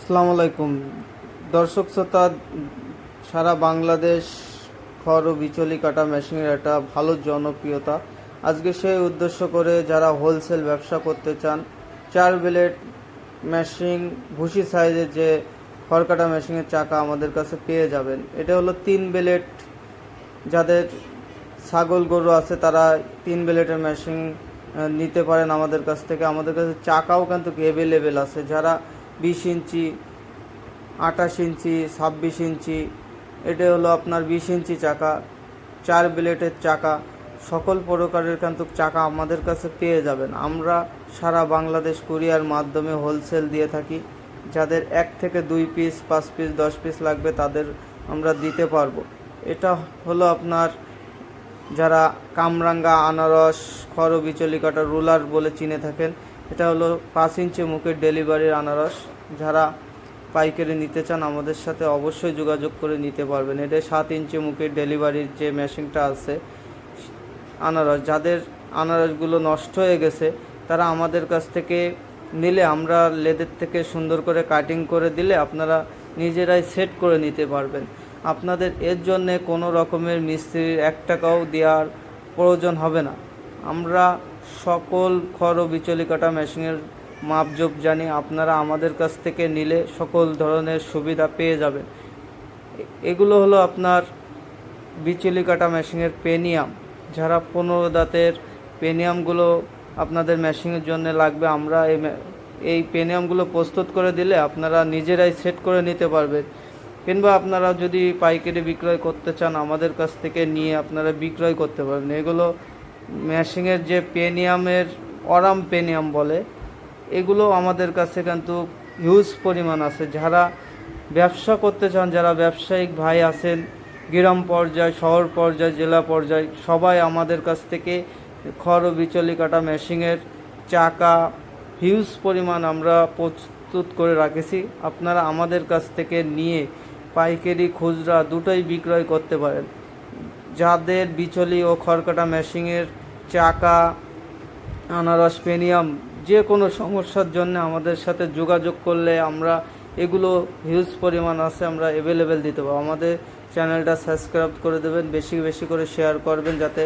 আসসালামু আলাইকুম দর্শক শ্রোতা, সারা বাংলাদেশ খড় ও বিচলি কাটা মেশিনের একটা ভালো জনপ্রিয়তা। আজকে সেই উদ্দেশ্য করে যারা হোলসেল ব্যবসা করতে চান, 4 ব্লেড মেশিন ভুসি সাইজের যে খড় কাটা মেশিনের চাকা আমাদের কাছে পেয়ে যাবেন। এটা হলো 3 ব্লেড। যাদের ছাগল গরু আছে তারা 3 ব্লেডের মেশিন নিতে পারেন আমাদের কাছ থেকে। আমাদের কাছে চাকাও কিন্তু অ্যাভেলেবেল আছে। যারা 20 ইঞ্চি, 28 ইঞ্চি, 26 ইঞ্চি, এটা হলো আপনার 20 ইঞ্চি চাকা, 4 ব্লেডের চাকা, সকল প্রকারের কিন্তু চাকা আমাদের কাছে পেয়ে যাবেন। আমরা সারা বাংলাদেশ কুরিয়ার মাধ্যমে হোলসেল দিয়ে থাকি। যাদের 1 থেকে 2 পিস, 5 পিস, 10 পিস লাগবে তাদের আমরা দিতে পারবো। এটা হলো আপনার যারা কামরাঙ্গা আনারস খড় বিচলি কাটা রুলার বলে চিনে থাকেন। এটা হলো 5 ইঞ্চি মুখের ডেলিভারির আনারস। যারা পাইকারি নিতে চান আমাদের সাথে অবশ্যই যোগাযোগ করে নিতে পারবেন। এটা 7 ইঞ্চি মুখের ডেলিভারির যে মেশিনটা আছে আনারস, যাদের আনারসগুলো নষ্ট হয়ে গেছে তারা আমাদের কাছ থেকে নিলে আমরা লেদের থেকে সুন্দর করে কাটিং করে দিলে আপনারা নিজেরাই সেট করে নিতে পারবেন। আপনাদের এর জন্যে কোনো রকমের মিস্ত্রির 1 টাকাও দেওয়ার প্রয়োজন হবে না। আমরা সকল খড় ও বিচলি কাটা মেশিনের মাপজোপ জানি। আপনারা আমাদের কাছ থেকে নিলে সকল ধরনের সুবিধা পেয়ে যাবেন। এগুলো হলো আপনার বিচলি কাটা মেশিনের পেনিয়াম। যারা 15 দাঁতের পেনিয়ামগুলো আপনাদের মেশিনের জন্য লাগবে, আমরা এই পেনিয়ামগুলো প্রস্তুত করে দিলে আপনারা নিজেরাই সেট করে নিতে পারবেন। কিংবা আপনারা যদি পাইকারি বিক্রয় করতে চান আমাদের কাছ থেকে নিয়ে আপনারা বিক্রয় করতে পারবেন। এগুলো মেশিনের যে পেনিয়ামের অরাম পেনিয়াম বলে, এগুলো আমাদের কাছে কিন্তু হিউজ পরিমাণ আছে। যারা ব্যবসা করতে চান, যারা ব্যবসায়িক ভাই আছেন, গ্রাম পর্যায়, শহর পর্যায়, জেলা পর্যায়, সবাই আমাদের কাছ থেকে খড় ও বিচলি কাটা মেশিনের চাকা হিউজ পরিমাণ আমরা প্রস্তুত করে রাখেছি। আপনারা আমাদের কাছ থেকে নিয়ে পাইকারি খুচরা দুটোই বিক্রয় করতে পারেন। যাদের বিচলি ও খড় কাটা মেশিনের চাকা, আনারস, পেনিয়াম যে কোনো সমস্যার জন্য আমাদের সাথে যোগাযোগ করলে আমরা এগুলো হিউজ পরিমাণ আছে, আমরা অ্যাভেলেবেল দিতে পারবো। আমাদের চ্যানেলটা সাবস্ক্রাইব করে দেবেন, বেশি বেশি করে শেয়ার করবেন যাতে